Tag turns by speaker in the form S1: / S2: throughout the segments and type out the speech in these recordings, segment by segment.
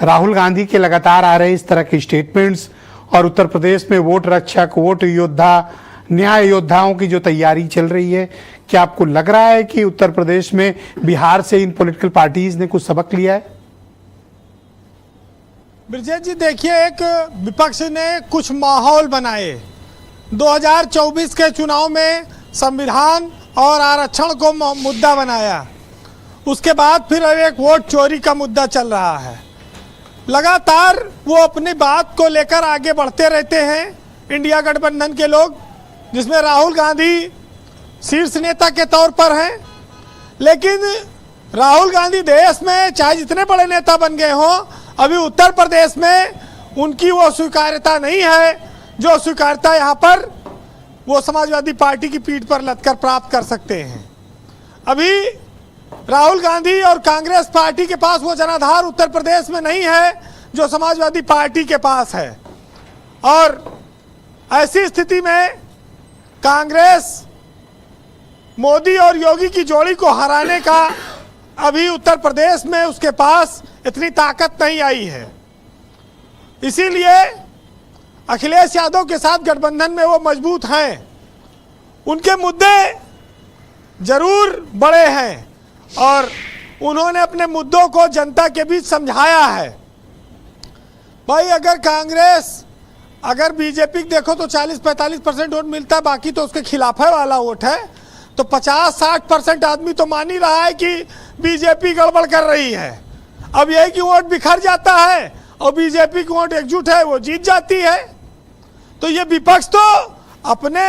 S1: राहुल गांधी के लगातार आ रहे इस तरह के स्टेटमेंट्स और उत्तर प्रदेश में वोट रक्षक, वोट योद्धा, न्याय योद्धाओं की जो तैयारी चल रही है, क्या आपको लग रहा है कि उत्तर प्रदेश में बिहार से इन पॉलिटिकल पार्टीज ने कुछ सबक लिया है?
S2: ब्रजेश जी, देखिए, एक विपक्ष ने कुछ माहौल बनाए। 2024 के चुनाव में संविधान और आरक्षण को मुद्दा बनाया। उसके बाद फिर एक वोट चोरी का मुद्दा चल रहा है। लगातार वो अपनी बात को लेकर आगे बढ़ते रहते हैं इंडिया गठबंधन के लोग, जिसमें राहुल गांधी शीर्ष नेता के तौर पर हैं। लेकिन राहुल गांधी देश में चाहे जितने बड़े नेता बन गए हों, अभी उत्तर प्रदेश में उनकी वो स्वीकार्यता नहीं है जो स्वीकार्यता यहाँ पर वो समाजवादी पार्टी की पीठ पर लदकर प्राप्त कर सकते हैं। अभी राहुल गांधी और कांग्रेस पार्टी के पास वो जनाधार उत्तर प्रदेश में नहीं है जो समाजवादी पार्टी के पास है। और ऐसी स्थिति में कांग्रेस मोदी और योगी की जोड़ी को हराने का अभी उत्तर प्रदेश में उसके पास इतनी ताकत नहीं आई है। इसीलिए अखिलेश यादव के साथ गठबंधन में वो मजबूत हैं। उनके मुद्दे जरूर बड़े हैं और उन्होंने अपने मुद्दों को जनता के बीच समझाया है। भाई, अगर बीजेपी देखो तो 40-45% वोट मिलता है, बाकी तो उसके खिलाफ है वाला वोट है। तो 50-60% आदमी तो मान ही रहा है कि बीजेपी गड़बड़ कर रही है। अब यह कि वोट बिखर जाता है और बीजेपी की वोट एकजुट है, वो जीत जाती है। तो ये विपक्ष तो अपने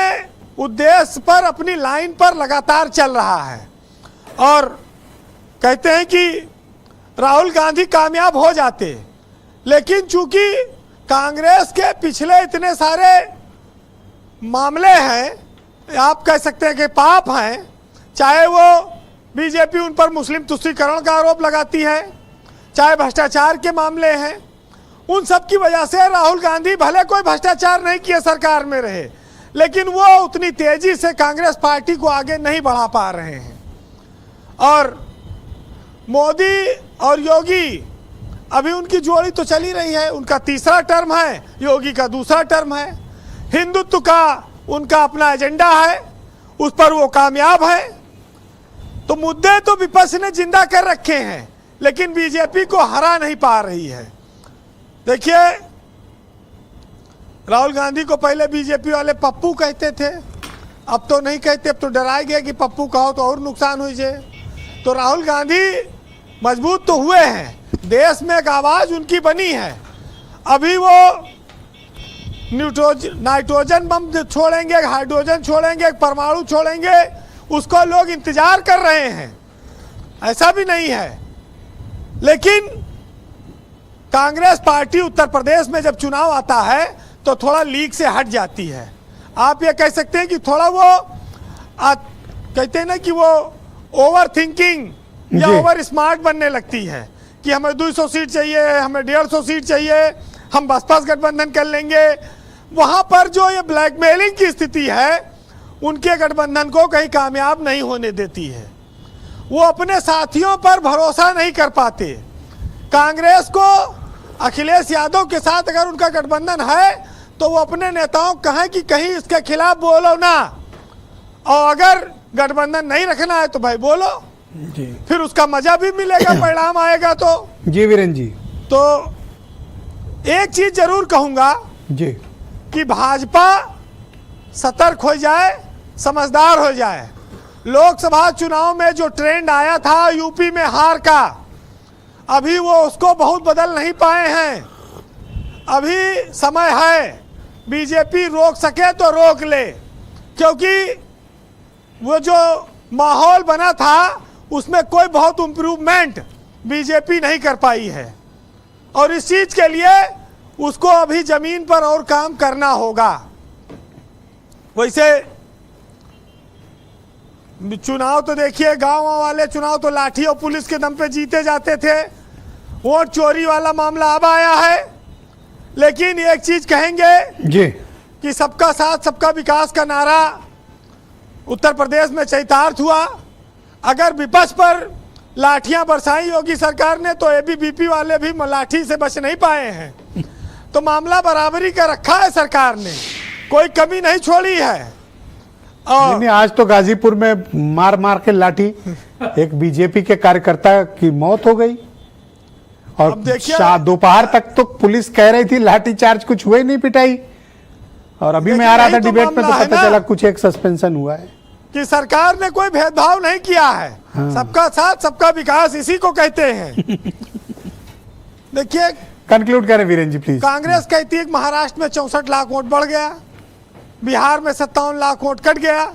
S2: उद्देश्य पर, अपनी लाइन पर लगातार चल रहा है और कहते हैं कि राहुल गांधी कामयाब हो जाते। लेकिन चूंकि कांग्रेस के पिछले इतने सारे मामले हैं, आप कह सकते हैं कि पाप हैं, चाहे वो बीजेपी उन पर मुस्लिम तुष्टीकरण का आरोप लगाती है, चाहे भ्रष्टाचार के मामले हैं, उन सब की वजह से राहुल गांधी भले कोई भ्रष्टाचार नहीं किए सरकार में रहे, लेकिन वो उतनी तेजी से कांग्रेस पार्टी को आगे नहीं बढ़ा पा रहे हैं। और मोदी और योगी, अभी उनकी जोड़ी तो चली रही है, उनका तीसरा टर्म है, योगी का दूसरा टर्म है। हिंदुत्व का उनका अपना एजेंडा है, उस पर वो कामयाब है। तो मुद्दे तो विपक्ष ने जिंदा कर रखे हैं, लेकिन बीजेपी को हरा नहीं पा रही है। देखिए, राहुल गांधी को पहले बीजेपी वाले पप्पू कहते थे, अब तो नहीं कहते, अब तो डराए गए कि पप्पू कहो तो और नुकसान हो जाए। तो राहुल गांधी मजबूत तो हुए हैं, देश में एक आवाज उनकी बनी है। अभी वो नाइट्रोजन बम छोड़ेंगे, हाइड्रोजन छोड़ेंगे, परमाणु छोड़ेंगे, उसको लोग इंतजार कर रहे हैं, ऐसा भी नहीं है। लेकिन कांग्रेस पार्टी उत्तर प्रदेश में जब चुनाव आता है तो थोड़ा लीक से हट जाती है। आप ये कह सकते हैं कि थोड़ा वो कहते हैं ना कि वो ओवर थिंकिंग या ओवर स्मार्ट बनने लगती है कि हमें 200 सीट चाहिए, हमें 150 सीट चाहिए, हम बसपा गठबंधन कर लेंगे। वहां पर जो ये ब्लैकमेलिंग की स्थिति है, उनके गठबंधन को कहीं कामयाब नहीं होने देती है। वो अपने साथियों पर भरोसा नहीं कर पाते। कांग्रेस को अखिलेश यादव के साथ अगर उनका गठबंधन है तो वो अपने नेताओं को कहें कि कहीं इसके खिलाफ बोलो ना, और अगर गठबंधन नहीं रखना है तो भाई बोलो जी, फिर उसका मजा भी मिलेगा, परिणाम आएगा। तो
S1: जी वीरेंद्र जी,
S2: तो एक चीज जरूर कहूंगा
S1: जी
S2: कि भाजपा सतर्क हो जाए, समझदार हो जाए। लोकसभा चुनाव में जो ट्रेंड आया था यूपी में हार का, अभी वो उसको बहुत बदल नहीं पाए हैं। अभी समय है, बीजेपी रोक सके तो रोक ले, क्योंकि वो जो माहौल बना था उसमें कोई बहुत इम्प्रूवमेंट बीजेपी नहीं कर पाई है और इस चीज के लिए उसको अभी जमीन पर और काम करना होगा। वैसे चुनाव तो देखिए, गांव वाले चुनाव तो लाठी और पुलिस के दम पे जीते जाते थे। वोट चोरी वाला मामला अब आया है। लेकिन एक चीज कहेंगे
S1: जी
S2: कि सबका साथ सबका विकास का नारा उत्तर प्रदेश में चरितार्थ हुआ। अगर विपक्ष पर लाठियां बरसाई योगी सरकार ने तो एबीवीपी वाले भी लाठी से बच नहीं पाए हैं। तो मामला बराबरी का रखा है सरकार ने, कोई कमी नहीं छोड़ी है। और
S1: नहीं, आज तो गाजीपुर में मार मार के लाठी एक बीजेपी के कार्यकर्ता की मौत हो गई और
S2: अब देखिए-
S1: दोपहर तक तो पुलिस कह रही थी लाठी चार्ज, कुछ हुए नहीं पिटाई। और अभी मैं आ रहा था
S2: यही तो
S1: डिबेट में तो
S2: मामला है
S1: पता
S2: ना।
S1: चला कुछ एक सस्पेंशन हुआ है।
S2: कि सरकार ने कोई भेदभाव नहीं किया है। सबका साथ सबका विकास इसी को कहते हैं। देखिए,
S1: कंक्लूड करें वीरेन जी प्लीज।
S2: कांग्रेस कहती है कि महाराष्ट्र में 64 लाख वोट बढ़ गया, बिहार में 57 लाख वोट कट गया।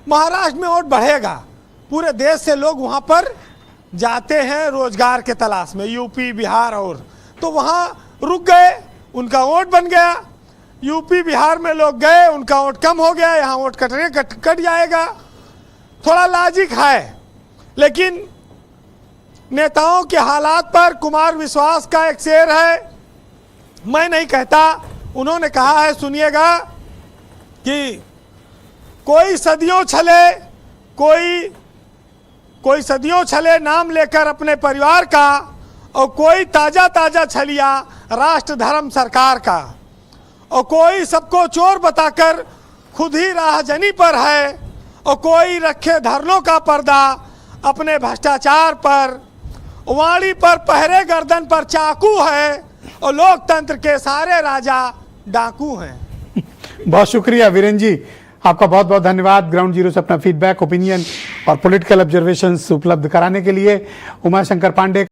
S2: महाराष्ट्र में वोट बढ़ेगा, पूरे देश से लोग वहां पर जाते हैं रोजगार के तलाश में, यूपी बिहार, और तो वहां रुक गए, उनका वोट बन गया। यूपी बिहार में लोग गए, उनका वोट कम हो गया, यहाँ वोट कट जाएगा। थोड़ा लॉजिक है, लेकिन नेताओं के हालात पर कुमार विश्वास का एक शेर है, मैं नहीं कहता, उन्होंने कहा है, सुनिएगा कि कोई सदियों छले, कोई सदियों छले नाम लेकर अपने परिवार का, और कोई ताजा ताजा छलिया राष्ट्र धर्म सरकार का, और कोई सबको चोर बताकर खुद ही राहजनी पर है, और कोई रखे धरनों का पर्दा अपने भ्रष्टाचार पर, वाणी पर पहरे गर्दन पर चाकू है, और लोकतंत्र के सारे राजा डाकू हैं।
S1: बहुत शुक्रिया वीरेन जी, आपका बहुत बहुत धन्यवाद ग्राउंड जीरो से अपना फीडबैक, ओपिनियन और पॉलिटिकल ऑब्जर्वेशंस उपलब्ध कराने के लिए। उमाशंकर पांडे।